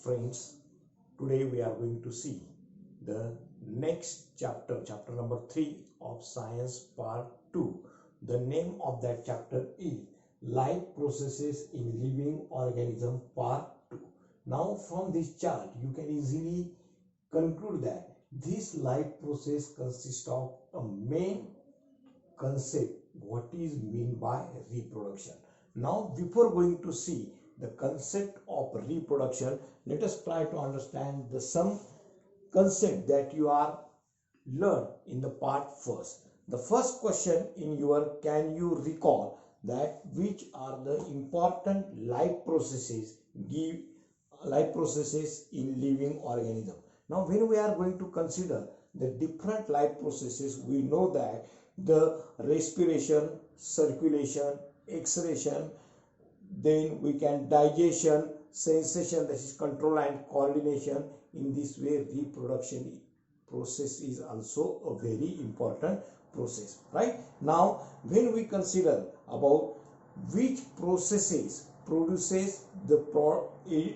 friends, today we are going to see the next chapter, chapter number 3 of science part 2. The name of that chapter is life processes in living organism part 2. Now from this chart you can easily conclude that this life process consists of a main concept, what is meant by reproduction. Now before going to see the concept of reproduction, let us try to understand some concept that you are learned in the part first. The first question in your, can you recall that which are the important life processes in living organism. Now when we are going to consider the different life processes, we know that the respiration, circulation, excretion, then we can digestion, sensation, that is control and coordination. In this way reproduction process is also a very important process, right? Now when we consider about which processes produces the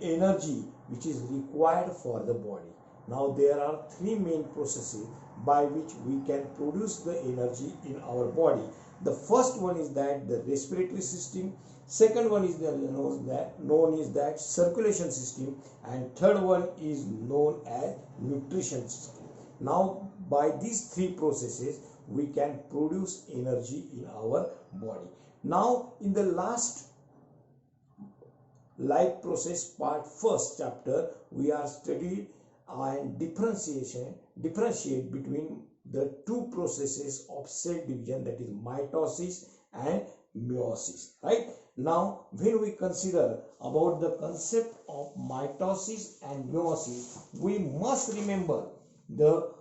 energy which is required for the body. Now there are three main processes by which we can produce the energy in our body. The first one is that the respiratory system, second one is known as that circulation system, and third one is known as nutrition system. Now by these three processes we can produce energy in our body. Now in the last life process part first chapter, we are studied and differentiate between the two processes of cell division, that is mitosis and meiosis, right? Now when we consider about the concept of mitosis and meiosis, we must remember the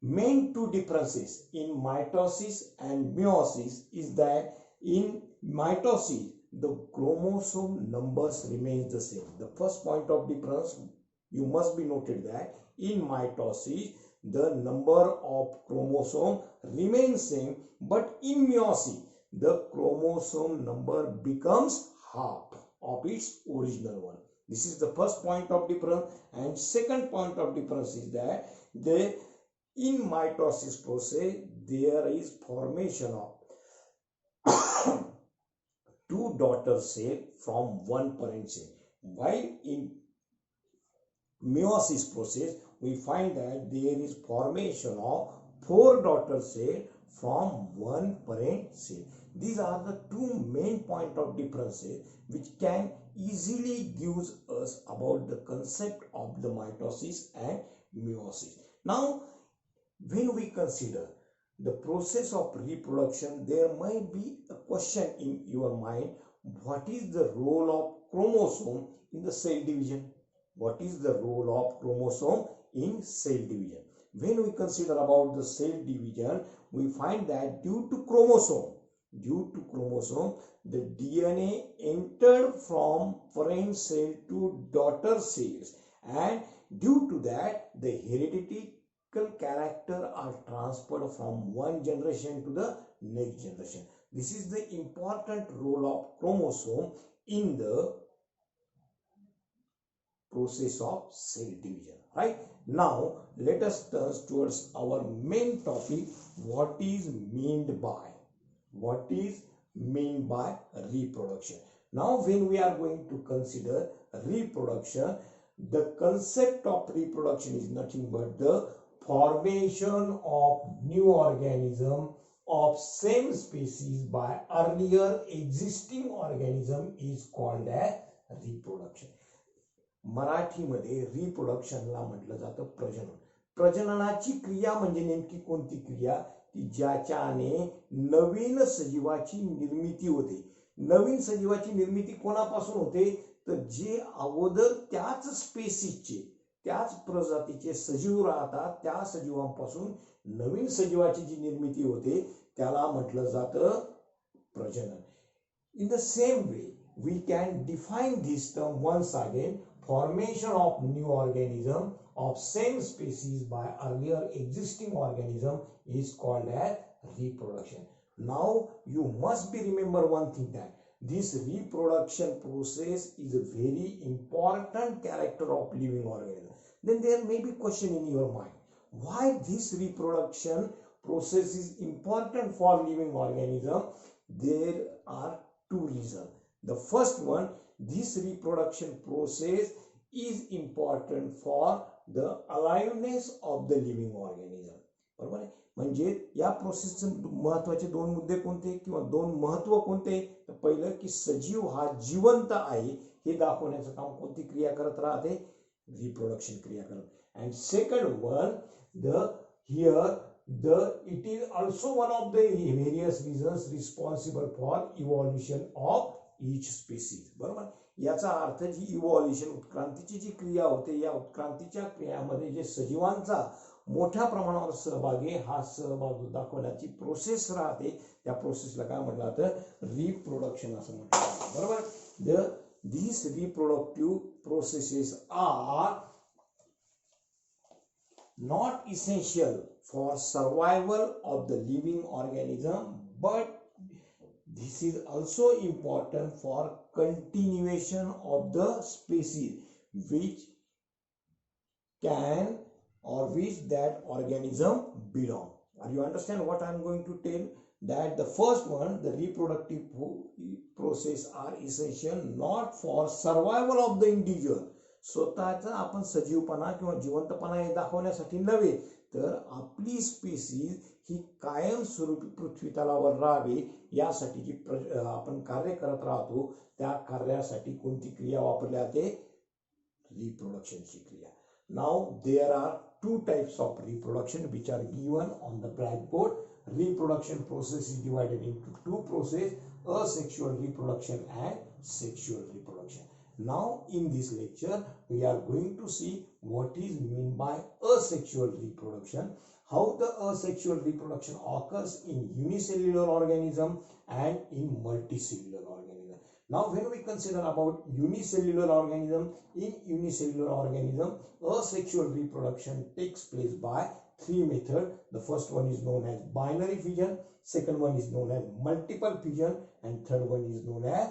main two differences in mitosis and meiosis is that in mitosis the chromosome numbers remains the same. The first point of difference you must be noted that in mitosis the number of chromosome remains same, but in meiosis the chromosome number becomes half of its original one. This is the first point of difference. And second point of difference is that in mitosis process there is formation of two daughter cells from one parent cell, while in meiosis process we find that there is formation of four daughter cells from one parent cell. These are the two main point of differences which can easily give us about the concept of the mitosis and meiosis. Now when we consider the process of reproduction, there might be a question in your mind, what is the role of chromosome in the cell division? What is the role of chromosome in cell division? When we consider about the cell division, we find that due to chromosome, the DNA entered from parent cell to daughter cells, and due to that the hereditary character are transferred from one generation to the next generation. This is the important role of chromosome in the process of cell division, right? Now let us turn towards our main topic, what is meant by reproduction. Now when we are going to consider reproduction, the concept of reproduction is nothing but the formation of new organism of same species by earlier existing organism is called as reproduction. मराठीमध्ये रिप्रोडक्शनला म्हटलं जातं प्रजनन. प्रजननाची क्रिया म्हणजे नेमकी कोणती क्रिया, की ज्याच्याने नवीन सजीवाची निर्मिती होते. नवीन सजीवाची निर्मिती कोणापासून होते, तर जे अगोदर त्याच स्पेसीसचे, त्याच प्रजातीचे सजीव राहतात, त्या सजीवांपासून नवीन सजीवाची जी निर्मिती होते त्याला म्हटलं जातं प्रजनन. In the same way we can define this term once again, formation of new organism of same species by earlier existing organism is called as reproduction. Now you must be remember one thing, that this reproduction process is a very important character of living organism. Then there may be question in your mind, why this reproduction process is important for living organism? There are two reasons. The first one, this reproduction process is important for the aliveness of the living organism. बरोबर आहे. म्हणजे या प्रोसेसचे महत्वाचे दोन मुद्दे कोणते किंवा दोन महत्व कोणते? तर पहिलं की सजीव हा जिवंत आहे हे दाखवण्याचं काम कोणती क्रिया करत राहते? रिप्रोडक्शन क्रिया करत. And second one, it is also one of the various reasons responsible for evolution of each species. बरोबर. याचा अर्थ जी इव्हॉल्युशन उत्क्रांतीची जी क्रिया होते, या उत्क्रांतीच्या क्रियामध्ये जे सजीवांचा मोठ्या प्रमाणावर सहभाग आहे, हा सहभाग दाखवण्याची प्रोसेस राहते, त्या प्रोसेसला काय म्हटलं जातं? रिप्रोडक्शन असं म्हटलं जातं. बरोबर. these reproductive processes are not essential for survival of the living organism, but this is also important for continuation of the species which can or which that organism belong. Are you understand what I am going to tell? That the first one, the reproductive process are essential not for survival of the individual. स्वतःचा आपण सजीवपणा किंवा जिवंतपणा हे दाखवण्यासाठी नव्हे, तर आपली species ही कायमस्वरूपी पृथ्वी तलावर राहावे यासाठी जी आपण कार्य करत राहतो, त्या कार्यासाठी कोणती क्रिया वापरली जाते? रिप्रोडक्शनची क्रिया. Now there are two types of reproduction which are given on the blackboard. Reproduction process is divided into two processes, asexual reproduction and sexual reproduction. Now in this lecture we are going to see what is meant by asexual reproduction, how the asexual reproduction occurs in unicellular organism and in multicellular organism. Now when we consider about unicellular organism, in unicellular organism asexual reproduction takes place by three methods. The first one is known as binary fission, second one is known as multiple fission, and third one is known as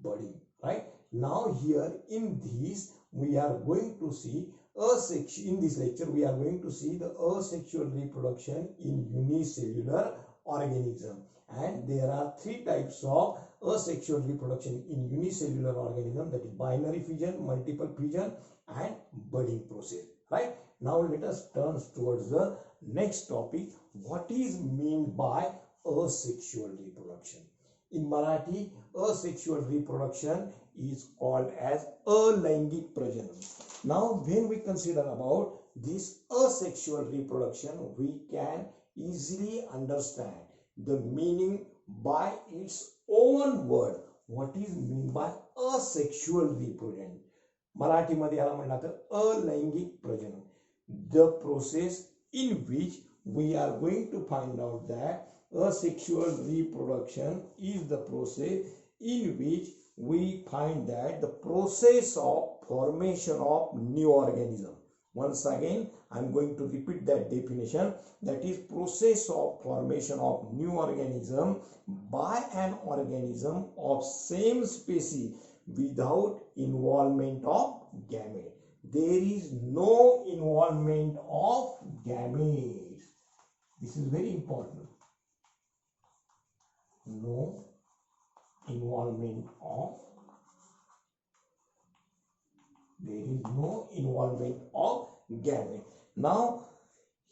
budding. Right? Now here in this we are going to see in this lecture we are going to see the asexual reproduction in unicellular organism, and there are three types of asexual reproduction in unicellular organism, that is binary fission, multiple fission and budding process. Right? Now let us turn towards the next topic. What is meant by asexual reproduction? In Marathi, asexual reproduction is called as alaingic prajanan. Now when we consider about this asexual reproduction, we can easily understand the meaning by its own word. What is meant by asexual reproduction? Marathi मध्ये याला म्हणलं जातं अलैंगिक प्रजनन. The process in which we are going to find out that asexual reproduction is the process in which we find that the process of formation of new organism. Once again I am going to repeat that definition, that is process of formation of new organism by an organism of same species without involvement of gamete. There is no involvement of gametes. This is very important. No involvement of, there is no involvement of gamete. Now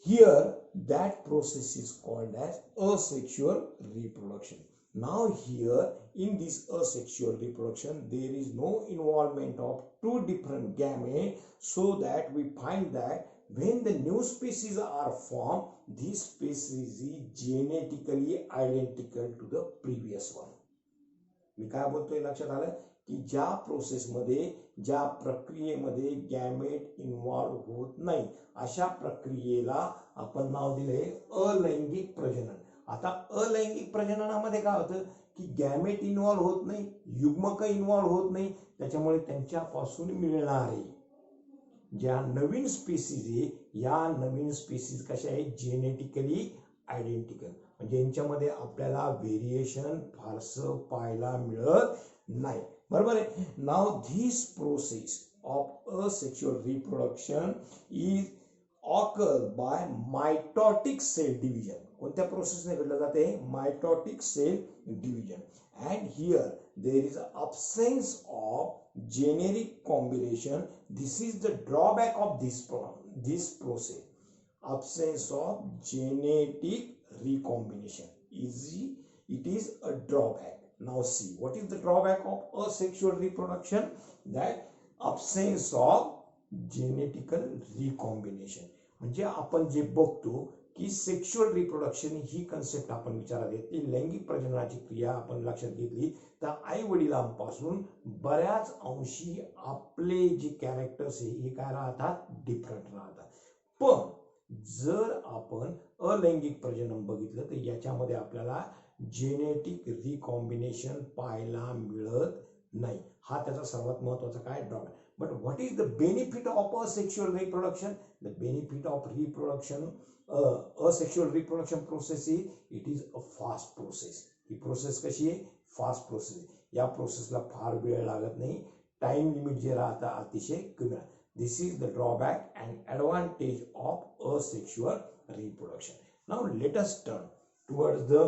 here that process is called as asexual reproduction. Now here in this asexual reproduction there is no involvement of two different gametes, so that we find that when the new species are formed, this species is genetically identical to the previous one. मी काय बोलतोय लक्षात आलं की ज्या process मध्ये ज्या प्रक्रियेमध्ये gamete involve होत नाही अशा प्रक्रियेला आपण नाव दिले अलैंगिक प्रजनन. आता अलैंगिक प्रजननामध्ये काय होतं की गॅमेट इन्व्हॉल्व होत नाही, युग्मक इन्व्हॉल्व होत नाही, त्याच्यामुळे त्यांच्यापासून मिळणारे ज्या नवीन स्पीसीज आहे या नवीन स्पीसीज कशा आहेत? Genetically identical. म्हणजे यांच्यामध्ये आपल्याला व्हेरिएशन फारसं पाहायला मिळत नाही, बरोबर आहे. Now this process of asexual reproduction is occur by mitotic cell division. कोणत्या प्रोसेसने घडलं जाते? Mitotic cell division. And here there is absence of generic combination. This is the drawback of this process. Absence of genetic recombination it is a drawback. Now see, what is the drawback of asexual reproduction? That absence of genetical recombination. म्हणजे आपण जे बघतो की sexual reproduction ही concept आपण विचारात घेतली, लैंगिक प्रजननाची क्रिया आपण लक्षात घेतली तर आई वडिलांपासून बऱ्याच अंशी आपले जे कॅरेक्टर्स आहे हे काय राहतात? डिफरंट राहतात. पण जर आपण अलैंगिक प्रजनन बघितलं तर याच्यामध्ये आपल्याला जेनेटिक रिकॉम्बिनेशन पाहायला मिळत नाही. हा त्याचा सर्वात महत्वाचा काय drawback. But what is the benefit of asexual reproduction? The benefit of reproduction asexual reproduction process it is a fast process. He process कशी आहे? फास्ट प्रोसेस आहे. या प्रोसेसला फार वेळ लागत नाही, टाइम लिमिट जे राहतं अतिशय कमी राहतं. This is the drawback and advantage of asexual reproduction. Now let us turn towards the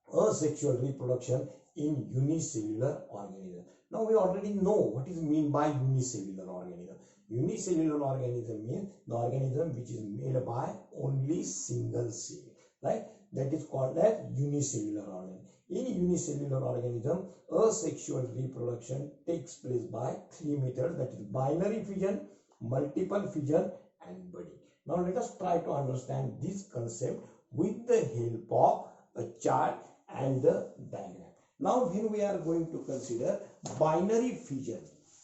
asexual reproduction in unicellular organism. Now we already know what is mean by unicellular organism. Unicellular organism means the organism which is made by only single cell, right? That is called as unicellular organism. In unicellular organism, asexual reproduction takes place by three methods, that is binary fission, multiple fission and budding. Now let us try to understand this concept with the help of a chart and the diagram. Now when we are going to consider binary fission,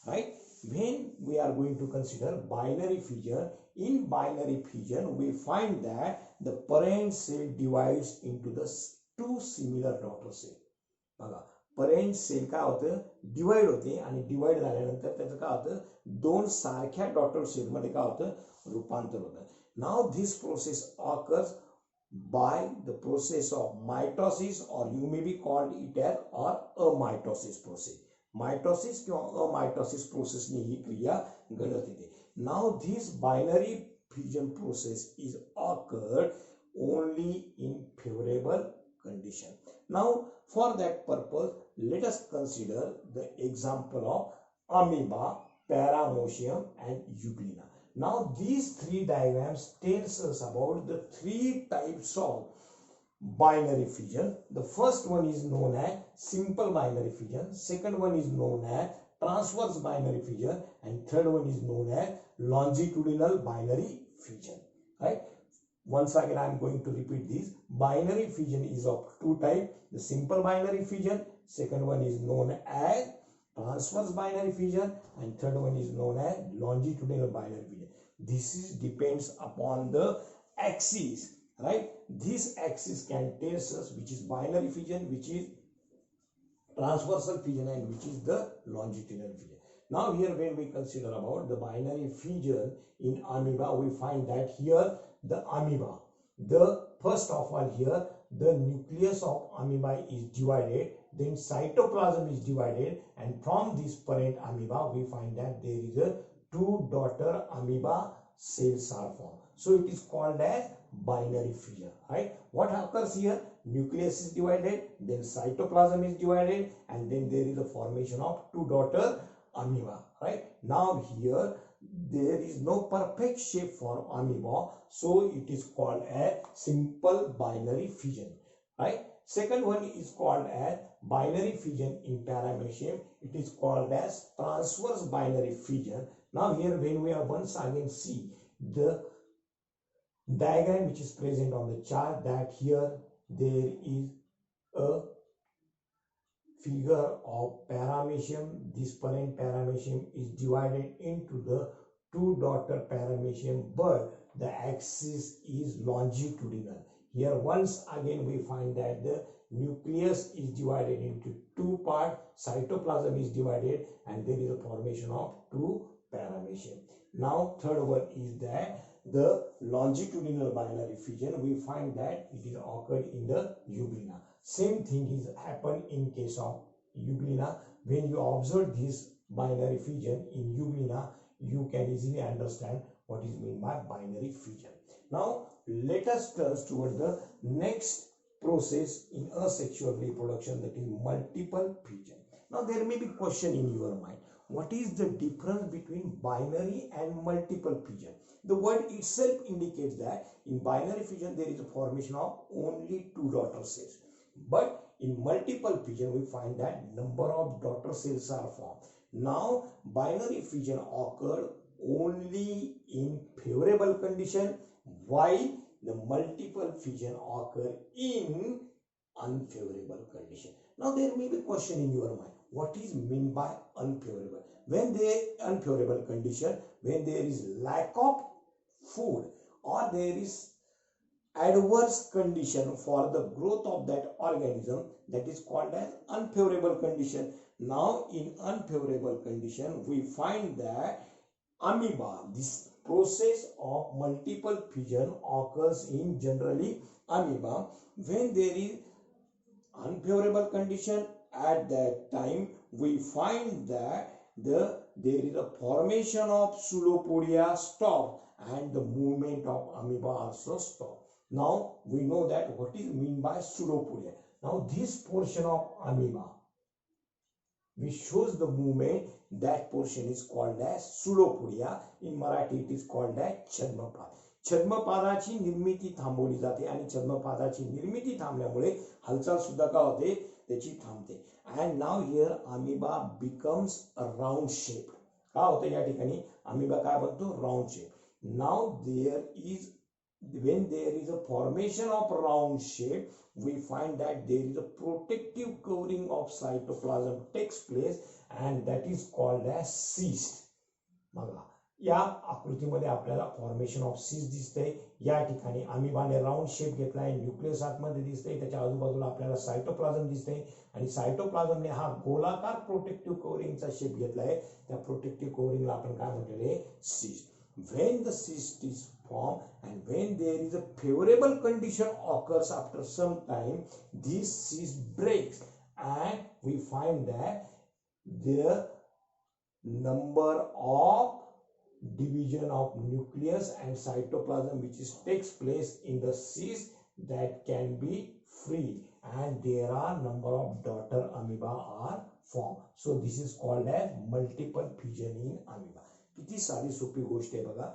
right? When we are going to consider binary fission, in binary fission we find that the parent cell divides into the two similar daughter cell. बघा, parent cell काय होतं? Divide होते आणि divide झाल्यानंतर त्याचं काय होतं? दोन सारख्या डॉटर सेल मध्ये काय होतं? रूपांतर होतं. Now this process occurs by the process of mitosis, or you may be called it as or a mitosis process. Mitosis किंवा अमायटोसिस प्रोसेसने ही क्रिया घडत येते. Now this binary fission process is occurred only in favourable condition. Now for that purpose let us consider the example of amoeba, paramecium and euglena. Now these three diagrams tells us about the three types of binary fission. The first one is known as simple binary fission, second one is known as transverse binary fission, and third one is known as longitudinal binary fission, right? Once again I am going to repeat this. Binary fission is of two types: the simple binary fission, second one is known as transverse binary fission, and third one is known as longitudinal binary fission. This is depends upon the axis, right? This axis can tell us which is binary fission, which is transversal fission, and which is the longitudinal fission. Now here when we consider about the binary fission in amoeba, we find that here the amoeba, the first of all here the nucleus of amoeba is divided, then cytoplasm is divided, and from this parent amoeba we find that there is a two daughter amoeba cells are formed. So it is called as binary fission, right? What occurs here? Nucleus is divided, then cytoplasm is divided, and then there is a formation of two daughter amoeba, right? Now here there is no perfect shape for amoeba, so it is called as simple binary fission, right? Second one is called as binary fission in paramecium. It is called as transverse binary fission. Now here when we are once again see the diagram which is present on the chart, that here there is a figure of paramecium. This parent paramecium is divided into the two daughter paramecium, but the axis is longitudinal. Here once again we find that the nucleus is divided into two parts, cytoplasm is divided, and there is a formation of two paramecium. Now third one is that the longitudinal binary fission, we find that it is occurred in the euglena. Same thing is happened in case of euglena. When you observe this binary fission in euglena, you can easily understand what is meant by binary fission. Now let us turn towards the next process in asexual reproduction, that is multiple fission. Now there may be question in your mind, what is the difference between binary and multiple fission? The word itself indicates that in binary fission there is a formation of only two daughter cells, but in multiple fission we find that number of daughter cells are formed. Now binary fission occurred only in favorable condition, while the multiple fission occur in unfavorable condition. Now there may be question in your mind, what is meant by unfavorable? When there unfavorable condition, when there is lack of food or there is adverse condition for the growth of that organism, that is called as unfavorable condition. Now in unfavorable condition we find that amoeba, this process of multiple fission occurs in generally amoeba. When there is unfavorable condition, at that time we find that there is a formation of pseudopodia stop and the movement of amoeba also stop. Now we know that what is mean by pseudopodia. Now this portion of amoeba which shows the movement, that portion is called as pseudopodia. In Marathi it is called as छद्मपाद. छद्मपादाची निर्मिती थांबवली जाते आणि छद्मपादाची निर्मिती थांबल्यामुळे हालचाल सुद्धा का होते, त्याची थांबते. And now here amoeba becomes a round shape. का होते या ठिकाणी amoeba काय बनतो, round shape. Now there is, when there is a formation of round shape, we find that there is a protective covering of cytoplasm takes place and that is called as cyst. बघा या आकृतीमध्ये आपल्याला formation of cyst दिसते. या ठिकाणी अमिबाने round shape घेतलाय, nucleus आतमध्ये दिसते, त्याच्या आजूबाजूला आपल्याला सायटोप्लाझम दिसते आणि सायटोप्लाझमने हा गोलाकार प्रोटेक्टिव्ह कव्हरिंगचा शेप घेतलाय. त्या प्रोटेक्टिव्ह कव्हरिंगला आपण काय म्हटलेले, cyst. When the cyst is formed and when there is a favorable condition occurs after some time, this cyst breaks and we find that the number of division of nucleus and cytoplasm which is takes place in the cyst that can be free and there are number of daughter amoeba are formed. So this is called as multiple fission in amoeba. किती साधी सोपी गोष्ट आहे बघा.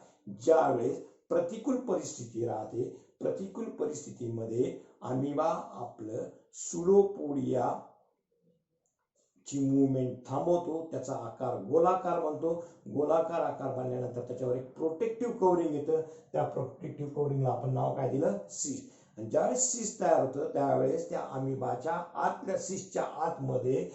ज्या वेळेस प्रतिकूल परिस्थिती राहते, प्रतिकूल परिस्थितीमध्ये अमिबा आपलं सुडोपोडिया ची मूवमेंट थांबवतो, त्याचा आकार गोलाकार बनतो. गोलाकार आकार बनल्यानंतर त्याच्यावर एक प्रोटेक्टिव्ह कव्हरिंग येतं. त्या प्रोटेक्टिव्ह कव्हरिंगला आपण नाव काय दिलं, सिस्ट. आणि ज्यावेळेस सिस्ट तयार होतं त्यावेळेस त्या अमिबाच्या आतल्या सिस्टच्या आतमध्ये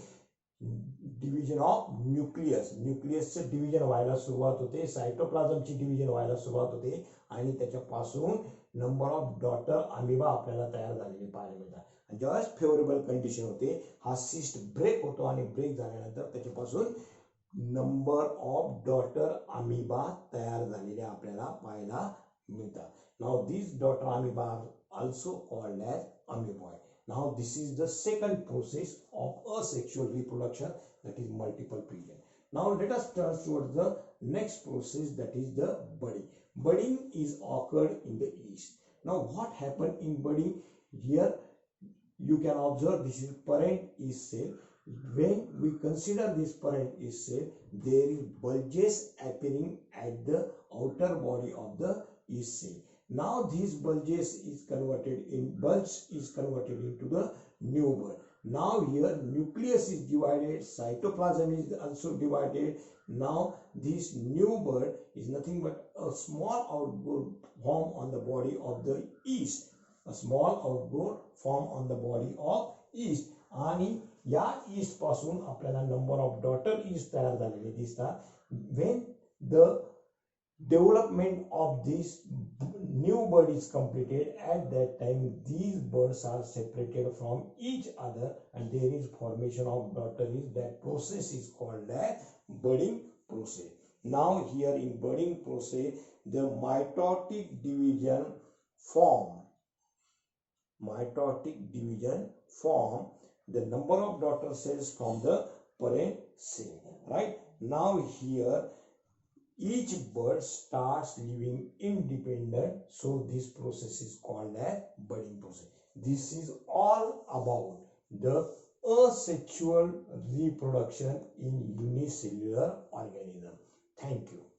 डिव्हिजन ऑफ न्यूक्लियस, न्यूक्लियसचं डिव्हिजन व्हायला सुरुवात होते, सायटोप्लाझमची डिव्हिजन व्हायला सुरुवात होते आणि त्याच्यापासून नंबर ऑफ डॉटर अमिबा आपल्याला तयार झालेले पाहायला मिळतात. आणि ज्यावेळेस फेवरेबल कंडिशन होते, हा सिस्ट ब्रेक होतो आणि ब्रेक झाल्यानंतर त्याच्यापासून नंबर ऑफ डॉटर अमिबा तयार झालेले आपल्याला पाहायला मिळतात. Now this daughter amoeba are also called as amoeboid. Now this is the second process of asexual reproduction, that is multiple fission. Now let us turn towards the next process, that is the budding. Budding is occurred in the yeast. Now what happened in budding? Here you can observe this is parent yeast cell. When we consider this parent yeast cell, there is bulges appearing at the outer body of the yeast cell. Now these bulges is converted into the new bud. Now here nucleus is divided, cytoplasm is also divided. Now this new bud is nothing but a small outgrowth formed on the body of the yeast. A small outgrowth formed on the body of yeast. आणि या yeast पासून आपल्याला number of daughter yeast तयार झालेले दिसतात. When the development of this new bud is completed, at that time these buds are separated from each other and there is formation of daughter yeast. That process is called as budding process. Now here in budding process, the mitotic division form the number of daughter cells from the parent cell. Right? Now here each bud starts living independent, so this process is called as budding process. This is all about the asexual reproduction in unicellular organism. Thank you.